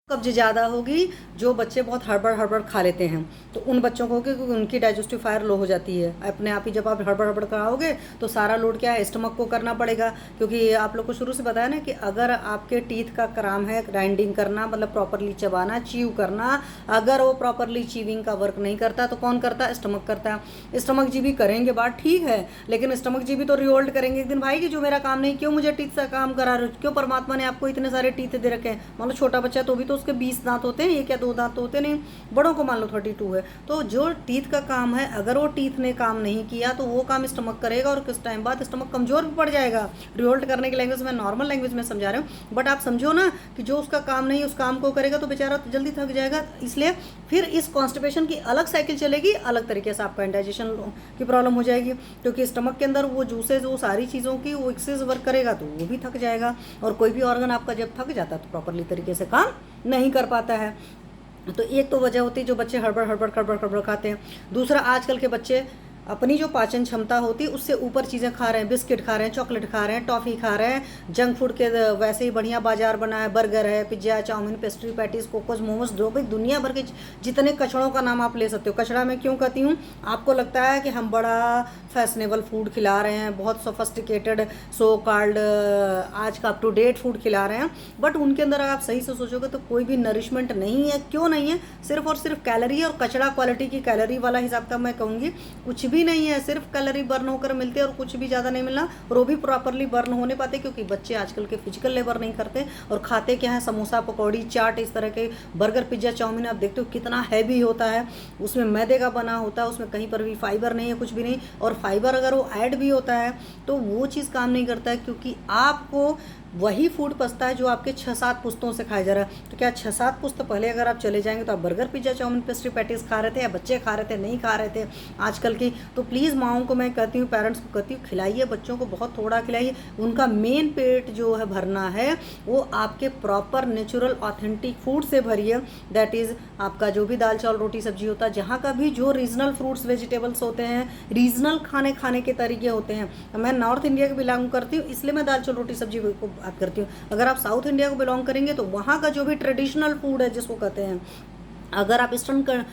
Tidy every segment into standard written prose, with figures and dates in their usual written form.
कब्ज ज़्यादा होगी जो बच्चे बहुत हड़बड़ हड़बड़ खा लेते हैं, तो उन बच्चों को क्योंकि उनकी डाइजेस्टिव फायर लो हो जाती है अपने आप ही। जब आप हड़बड़ हड़बड़ खाओगे तो सारा लोड क्या है, स्टमक को करना पड़ेगा। क्योंकि आप लोग को शुरू से बताया ना कि अगर आपके टीथ का काम है ग्राइंडिंग करना, मतलब प्रॉपरली चबाना, च्यू करना, अगर वो प्रॉपरली च्यूइंग का वर्क नहीं करता तो कौन करता है, स्टमक करता है। स्टमक जी भी करेंगे बात ठीक है, लेकिन स्टमक जी भी तो रिवोल्ट करेंगे एक दिन, भाई कि जो मेरा काम नहीं, क्यों मुझे टीथ का काम करा रहे हो, क्यों परमात्मा ने आपको इतने सारे टीथ दे रखे हैं। मान लो छोटा बच्चा तो भी तो उसके 20 दांत होते हैं, ये क्या 2 दांत तो होते नहीं। बड़ों को मान लो 32 है, तो जो टीथ का काम है अगर वो टीथ ने काम नहीं किया तो वो काम स्टमक करेगा, और कुछ टाइम बाद स्टमक कमजोर भी पड़ जाएगा। रिवोल्ट करने की लैंग्वेज में, नॉर्मल लैंग्वेज में समझा रहे हूँ, बट आप समझो ना कि जो उसका काम नहीं उस काम को करेगा तो बेचारा तो जल्दी थक जाएगा। इसलिए फिर इस कॉन्स्टिपेशन की अलग साइकिल चलेगी, अलग तरीके से आपका इंडाइजेशन की प्रॉब्लम हो जाएगी, क्योंकि स्टमक के अंदर वो जूसेज, वो सारी चीज़ों की वो एक्सेस वर्क करेगा तो वो भी थक जाएगा। और कोई भी ऑर्गन आपका जब थक जाता है तो प्रॉपरली तरीके से काम नहीं कर पाता है। तो एक तो वजह होती है जो बच्चे हड़बड़ हड़बड़ खड़बड़ खड़बड़ खाते हैं। दूसरा, आजकल के बच्चे अपनी जो पाचन क्षमता होती है उससे ऊपर चीज़ें खा रहे हैं, बिस्किट खा रहे हैं, चॉकलेट खा रहे हैं, टॉफ़ी खा रहे हैं, जंक फूड के वैसे ही बढ़िया बाजार बना है, बर्गर है, पिज्ज़ा, चाउमीन, पेस्ट्री, पैटीज, कोकोस, मोमोज, जो भी दुनिया भर के जितने कचड़ों का नाम आप ले सकते हो। कचड़ा मैं क्यों कहती हूँ, आपको लगता है कि हम बड़ा फैशनेबल फूड खिला रहे हैं, बहुत सोफिस्टिकेटेड सो कॉल्ड आज का अप टू डेट फूड खिला रहे हैं, बट उनके अंदर अगर आप सही से सोचोगे तो कोई भी नरिशमेंट नहीं है। क्यों नहीं है, सिर्फ और सिर्फ कैलोरी और कचड़ा क्वालिटी की कैलोरी वाला हिसाब का मैं कहूँगी, कुछ भी नहीं है, सिर्फ कैलोरी बर्न होकर मिलते हैं और कुछ भी ज़्यादा नहीं मिलना, और वो भी प्रॉपरली बर्न होने पाते क्योंकि बच्चे आजकल के फिजिकल लेबर नहीं करते और खाते क्या है, समोसा, पकौड़ी, चाट, इस तरह के बर्गर, पिज्ज़ा, चाउमीन। आप देखते हो कितना हैवी होता है, उसमें मैदे का बना होता है, उसमें कहीं पर भी फाइबर नहीं है, कुछ भी नहीं। और फाइबर अगर वो ऐड भी होता है तो वो चीज़ काम नहीं करता है, क्योंकि आपको वही फूड पसता है जो आपके 6-7 पुश्तों से खाया जा रहा है। तो क्या 6-7 पुश्त पहले अगर आप चले जाएंगे तो आप burger, pizza, chowmein, pastry, patties खा रहे थे, या बच्चे खा रहे थे, नहीं खा रहे थे आजकल की। तो प्लीज़ माओं को मैं कहती हूँ, पेरेंट्स को कहती हूँ, खिलाइए बच्चों को, बहुत थोड़ा खिलाइए। उनका मेन पेट जो है भरना है वो आपके प्रॉपर नेचुरल ऑथेंटिक फूड से भरिए। दैट इज़ आपका जो भी दाल चावल रोटी सब्जी होता है, जहाँ का भी जो रीजनल फ्रूट्स वेजिटेबल्स होते हैं, रीजनल खाने के तरीके होते हैं। मैं नॉर्थ इंडिया के बिलोंग करती हूँ, इसलिए मैं दाल चावल रोटी सब्जी को बात करती हूँ। अगर आप साउथ इंडिया को बिलोंग करेंगे तो वहाँ का जो भी ट्रेडिशनल फूड है जिसको कहते हैं, अगर आप ईस्टर्न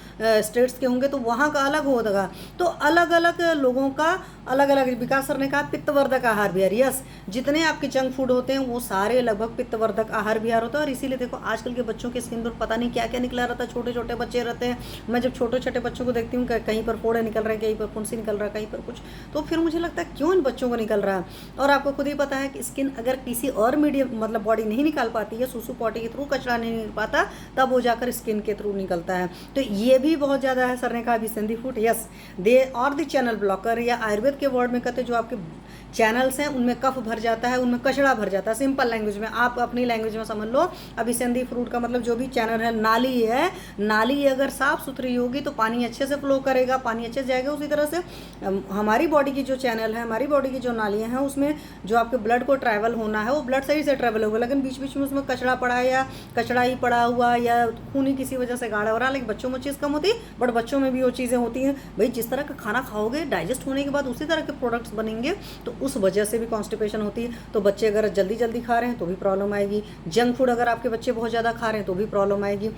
स्टेट्स के होंगे तो वहाँ का अलग होगा। तो अलग अलग लोगों का अलग अलग, विकास सर ने कहा पित्तवर्धक आहार विहार। यस, जितने आपके जंक फूड होते हैं वो सारे लगभग पित्तवर्धक आहार विहार होता है। और इसीलिए देखो आजकल के बच्चों के स्किन पर पता नहीं क्या क्या निकला रहता है, छोटे छोटे बच्चे रहते हैं। मैं जब छोटे छोटे बच्चों को देखती हूँ, कहीं पर फोड़े निकल रहे हैं, कहीं पर फुंसी निकल रहा है, कहीं पर कुछ, तो फिर मुझे लगता है क्यों इन बच्चों को निकल रहा है। और आपको खुद ही पता है कि स्किन अगर किसी और मीडियम मतलब बॉडी नहीं निकाल पाती है, सुसु पॉटी के थ्रू कचरा नहीं निकल पाता, तब वो जाकर स्किन के थ्रू निकलता है। तो ये भी बहुत ज़्यादा है। सर ने कहा अभिसंधि फूड, यस दे और द चैनल ब्लॉकर, या आयुर्वेद के वर्ड में कहते जो आपके चैनल्स हैं उनमें कफ भर जाता है, उनमें कचड़ा भर जाता है। सिंपल लैंग्वेज में, आप अपनी लैंग्वेज में समझ लो, अभिसंधि फ्रूट का मतलब जो भी चैनल है, नाली है, नाली अगर साफ़ सुथरी होगी तो पानी अच्छे से फ्लो करेगा, पानी अच्छे से जाएगा। उसी तरह से हमारी बॉडी की जो चैनल है, हमारी बॉडी की जो नालियाँ हैं, उसमें जो आपके ब्लड को ट्रैवल होना है वो ब्लड सही से ट्रैवल होगा। लेकिन बीच बीच में उसमें कचड़ा पड़ा है, या कचड़ा ही पड़ा हुआ, या खून ही किसी वजह से गाढ़ा हो रहा है। लेकिन बच्चों में चीज़ कम होती है, बट बच्चों में भी वो चीज़ें होती हैं। भाई जिस तरह का खाना खाओगे, डाइजेस्ट होने के बाद उसी तरह के प्रोडक्ट्स बनेंगे, तो उस वजह से भी कॉन्स्टिपेशन होती है। तो बच्चे अगर जल्दी जल्दी खा रहे हैं तो भी प्रॉब्लम आएगी। जंक फूड अगर आपके बच्चे बहुत ज़्यादा खा रहे हैं तो भी प्रॉब्लम आएगी।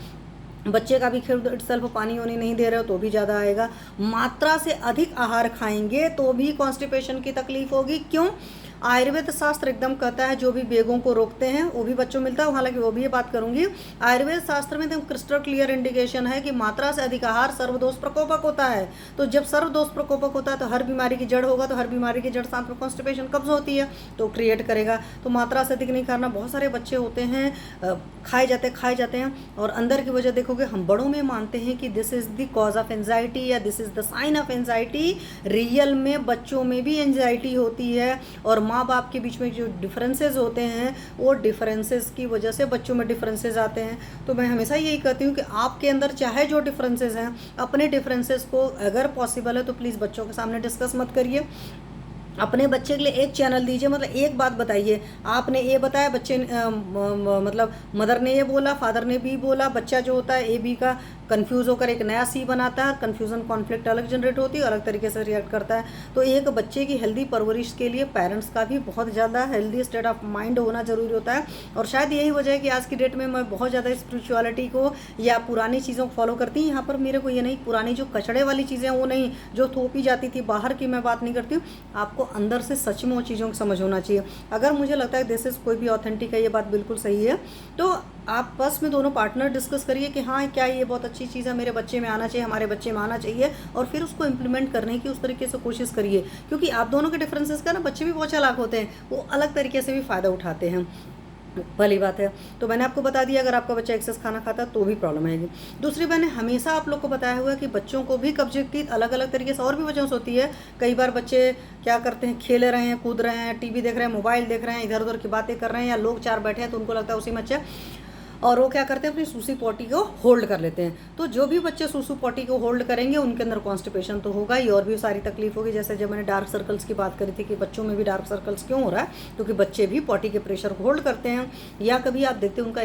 बच्चे का भी खुद इटसेल्फ पानी वानी नहीं दे रहे हो तो भी ज़्यादा आएगा। मात्रा से अधिक आहार खाएंगे तो भी कॉन्स्टिपेशन की तकलीफ होगी। क्यों? आयुर्वेद शास्त्र एकदम कहता है जो भी वेगों को रोकते हैं वो भी बच्चों मिलता है, हालांकि वो भी ये बात करूंगी। आयुर्वेद शास्त्र में एकदम क्रिस्टल क्लियर इंडिकेशन है कि मात्रा से अधिक आहार सर्वदोष प्रकोपक होता है। तो जब सर्वदोष प्रकोपक होता है तो हर बीमारी की जड़ होगा, तो हर बीमारी की जड़ साथ में कॉन्स्टिपेशन कब्ज होती है तो क्रिएट करेगा। तो मात्रा से अधिक नहीं खाना। बहुत सारे बच्चे होते हैं खाए जाते हैं और अंदर की वजह देखोगे, हम बड़ों में मानते हैं कि this is the cause of anxiety या this is the sign of anxiety. Real में बच्चों में भी एंजाइटी होती है, और माँ बाप के बीच में जो डिफरेंसेस होते हैं वो डिफरेंसेस की वजह से बच्चों में डिफरेंसेस आते हैं। तो मैं हमेशा यही कहती हूँ कि आपके अंदर चाहे जो डिफरेंसेस हैं, अपने डिफरेंसेस को अगर पॉसिबल है तो प्लीज़ बच्चों के सामने डिस्कस मत करिए। अपने बच्चे के लिए एक चैनल दीजिए, मतलब एक बात बताइए, आपने ए बताया, बच्चे मतलब मदर ने ये बोला, फादर ने बी बोला, बच्चा जो होता है ए बी का कंफ्यूज होकर एक नया सी बनाता है, कंफ्यूजन कॉन्फ्लिक्ट अलग जनरेट होती है, अलग तरीके से रिएक्ट करता है। तो एक बच्चे की हेल्दी परवरिश के लिए पेरेंट्स का भी बहुत ज़्यादा हेल्दी स्टेट ऑफ माइंड होना जरूरी होता है। और शायद यही वजह है कि आज की डेट में मैं बहुत ज़्यादा स्पिरिचुअलिटी को या पुरानी चीज़ों को फॉलो करती हूँ। यहाँ पर मेरे को ये नहीं, पुरानी जो कचड़े वाली चीज़ें वो नहीं, जो थोपी जाती थी, बाहर की मैं बात नहीं करती हूँ। आपको अंदर से सच में वो चीज़ों को समझ होना चाहिए। अगर मुझे लगता है दिस इज़ कोई भी ऑथेंटिक है, ये बात बिल्कुल सही है, तो आप बस में दोनों पार्टनर डिस्कस करिए कि हाँ क्या ये बहुत अच्छी चीज़ है, मेरे बच्चे में आना चाहिए, हमारे बच्चे में आना चाहिए, और फिर उसको इम्प्लीमेंट करने की उस तरीके से कोशिश करिए। क्योंकि आप दोनों के डिफरेंसेस का ना, बच्चे भी बहुत चालाक होते हैं, वो अलग तरीके से भी फ़ायदा उठाते हैं। भली बात है। तो मैंने आपको बता दिया, अगर आपका बच्चा एक्सेस खाना खाता है तो भी प्रॉब्लम आएगी। दूसरी, मैंने हमेशा आप लोग को बताया हुआ कि बच्चों को भी कब्ज की अलग अलग तरीके से और भी वजहों से होती है। कई बार बच्चे क्या करते हैं, खेल रहे हैं, कूद रहे हैं, टीवी देख रहे हैं, मोबाइल देख रहे हैं, इधर उधर की बातें कर रहे हैं, या लोग चार बैठे हैं तो उनको लगता है उसी में अच्छा, और वो क्या करते हैं, अपनी सूसी पॉटी को होल्ड कर लेते हैं। तो जो भी बच्चे सूसू पॉटी को होल्ड करेंगे उनके अंदर कॉन्स्टिपेशन तो होगा ही, और भी सारी तकलीफ होगी। जैसे जब मैंने डार्क सर्कल्स की बात करी थी कि बच्चों में भी डार्क सर्कल्स क्यों हो रहा है, क्योंकि बच्चे भी पॉटी के प्रेशर को होल्ड करते हैं। या कभी आप देखते हैं उनका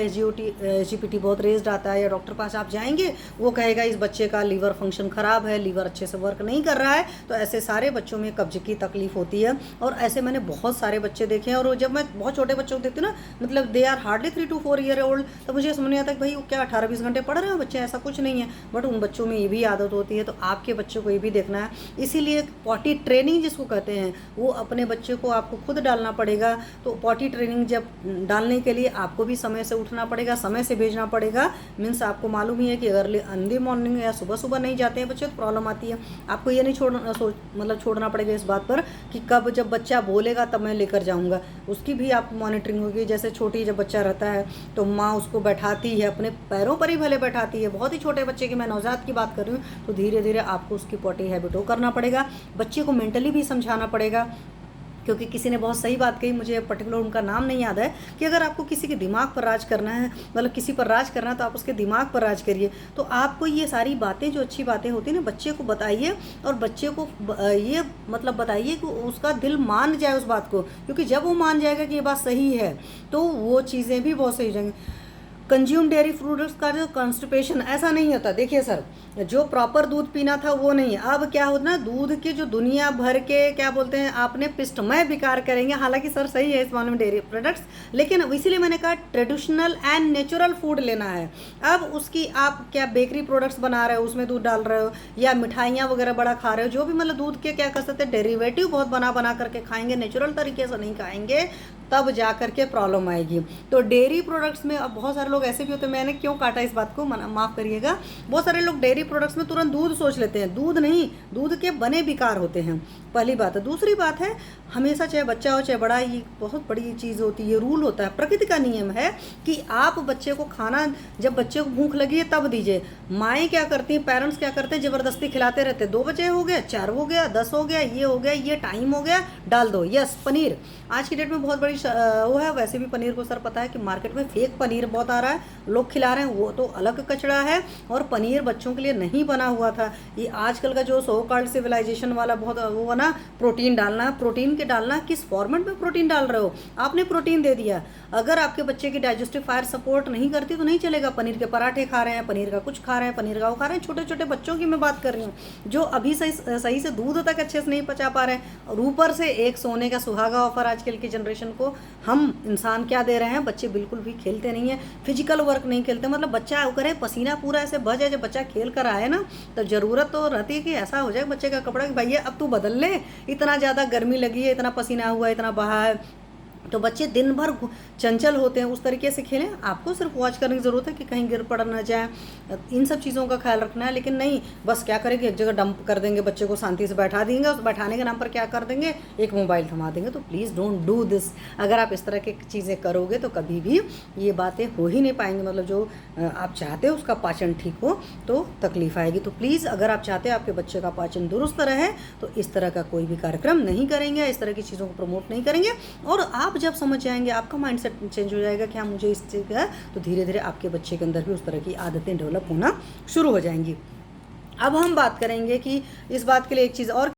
SGPT बहुत रेज्ड आता है, या डॉक्टर पास आप जाएंगे, वो कहेगा इस बच्चे का लीवर फंक्शन खराब है, लीवर अच्छे से वर्क नहीं कर रहा है। तो ऐसे सारे बच्चों में कब्ज की तकलीफ होती है, और ऐसे मैंने बहुत सारे बच्चे देखे हैं। और जब मैं बहुत छोटे बच्चों को देखती हूँ ना, मतलब they are hardly 3 to 4 year old, तो मुझे समझ नहीं आता कि भाई वो क्या 18-20 घंटे पढ़ रहे हो बच्चे, ऐसा कुछ नहीं है। बट उन बच्चों में ये भी आदत होती है, तो आपके बच्चों को ये भी देखना है। इसीलिए पॉटी ट्रेनिंग जिसको कहते हैं, वो अपने बच्चे को आपको खुद डालना पड़ेगा। तो पॉटी ट्रेनिंग जब डालने के लिए आपको भी समय से उठना पड़ेगा, समय से भेजना पड़ेगा। मीन्स आपको मालूम ही है कि अगर अर्ली मॉर्निंग या सुबह सुबह नहीं जाते हैं बच्चे तो प्रॉब्लम आती है। आपको ये नहीं छोड़ना पड़ेगा इस बात पर कि कब जब बच्चा बोलेगा तब मैं लेकर जाऊँगा, उसकी भी आप मॉनिटरिंग होगी। जैसे छोटी जब बच्चा रहता है तो माँ उसको बैठाती है, अपने पैरों पर ही भले बैठाती है। बहुत ही छोटे बच्चे की मैं नवजात की बात कर रही हूँ, तो धीरे धीरे आपको उसकी पॉटी हैबिट वो करना पड़ेगा। बच्चे को मेंटली भी समझाना पड़ेगा, क्योंकि किसी ने बहुत सही बात कही, मुझे पर्टिकुलर उनका नाम नहीं याद है, कि अगर आपको किसी के दिमाग पर राज करना है, मतलब किसी पर राज करना है, तो आप उसके दिमाग पर राज करिए। तो आपको ये सारी बातें, जो अच्छी बातें होती हैं ना, बच्चे को बताइए, और बच्चे को ये मतलब बताइए कि उसका दिल मान जाए उस बात को। क्योंकि जब वो मान जाएगा कि ये बात सही है, तो वो चीज़ें भी बहुत सही हो जाएंगी। कंज्यूम डेयरी प्रोडक्ट्स का जो कॉन्स्टिपेशन ऐसा नहीं होता। देखिए सर, जो प्रॉपर दूध पीना था वो नहीं है। अब क्या होता है ना, दूध के जो दुनिया भर के क्या बोलते हैं, आपने पिस्टमय विकार करेंगे। हालांकि सर सही है इस मामले में डेयरी प्रोडक्ट्स, लेकिन इसीलिए मैंने कहा ट्रेडिशनल एंड नेचुरल फूड लेना है। अब उसकी आप क्या बेकरी प्रोडक्ट्स बना रहे हो, उसमें दूध डाल रहे हो, या मिठाइयाँ वगैरह बड़ा खा रहे हो, जो भी मतलब दूध के क्या कर सकते हैं, डेरिवेटिव बहुत बना करके खाएंगे, नेचुरल तरीके से नहीं खाएंगे, तब जा करके प्रॉब्लम आएगी। तो डेयरी प्रोडक्ट्स में अब बहुत सारे लोग ऐसे भी होते हैं, मैंने क्यों काटा इस बात को, माफ़ करिएगा। बहुत सारे लोग डेयरी प्रोडक्ट्स में तुरंत दूध सोच लेते हैं। दूध नहीं, दूध के बने विकार होते हैं, पहली बात है। दूसरी बात है, हमेशा चाहे बच्चा हो चाहे बड़ा, ये बहुत बड़ी चीज़ होती है, रूल होता है, प्रकृति का नियम है कि आप बच्चे को खाना, जब बच्चे को भूख लगी है तब दीजिए। माएँ क्या करती हैं, पेरेंट्स क्या करते हैं, ज़बरदस्ती खिलाते रहते हैं। 2 बजे हो गया, 4 हो गया, 10 हो गया, ये हो गया, ये टाइम हो गया, डाल दो। यस, पनीर आज की डेट में बहुत बड़ी वो है। वैसे भी पनीर को सर पता है कि मार्केट में फेक पनीर बहुत आ रहा है, लोग खिला रहे हैं, वो तो अलग कचड़ा है। और पनीर बच्चों के लिए नहीं बना हुआ था। ये आजकल का जो सो कॉल्ड सिविलाइजेशन वाला बहुत वो ना, प्रोटीन डालना है, प्रोटीन के डालना, किस फॉर्मेट में प्रोटीन डाल रहे हो, आपने प्रोटीन दे दिया। अगर आपके बच्चे की डाइजेस्टिव फायर सपोर्ट नहीं करती तो नहीं चलेगा। पनीर के पराठे खा रहे हैं, पनीर का कुछ खा रहे हैं, पनीर का वो खा रहे हैं। छोटे छोटे बच्चों की मैं बात कर रही हूँ, जो अभी सही से दूध तक अच्छे से नहीं पचा पा रहे हैं। और ऊपर से एक सोने का सुहागा ऑफर आजकल की जनरेशन को हम इंसान क्या दे रहे हैं, बच्चे बिल्कुल भी खेलते नहीं है, फिजिकल वर्क नहीं खेलते। मतलब बच्चा करे पसीना पूरा ऐसे बह जाए, जब बच्चा खेल कर आए ना, तो ज़रूरत तो रहती है कि ऐसा हो जाए बच्चे का कपड़ा कि भैया अब तू बदल ले, इतना ज़्यादा गर्मी लगी है, इतना पसीना हुआ, इतना बहा है। तो बच्चे दिन भर चंचल होते हैं, उस तरीके से खेलें। आपको सिर्फ वॉच करने की ज़रूरत है कि कहीं गिर पड़ ना जाए, इन सब चीज़ों का ख्याल रखना है। लेकिन नहीं, बस क्या करेंगे, एक जगह डंप कर देंगे, बच्चे को शांति से बैठा देंगे, उस बैठाने के नाम पर क्या कर देंगे, एक मोबाइल थमा देंगे। तो प्लीज़ डोंट डू दिस। अगर आप इस तरह की चीज़ें करोगे तो कभी भी ये बातें हो ही नहीं पाएंगी। मतलब जो आप चाहते हो उसका पाचन ठीक हो तो तकलीफ आएगी। तो प्लीज़, अगर आप चाहते हो आपके बच्चे का पाचन दुरुस्त रहे, तो इस तरह का कोई भी कार्यक्रम नहीं करेंगे, इस तरह की चीज़ों को प्रमोट नहीं करेंगे। और आप जब समझ जाएंगे, आपका माइंडसेट चेंज हो जाएगा कि हाँ मुझे इस चीज़ का, तो धीरे धीरे आपके बच्चे के अंदर भी उस तरह की आदतें डेवलप होना शुरू हो जाएंगी। अब हम बात करेंगे कि इस बात के लिए एक चीज़ और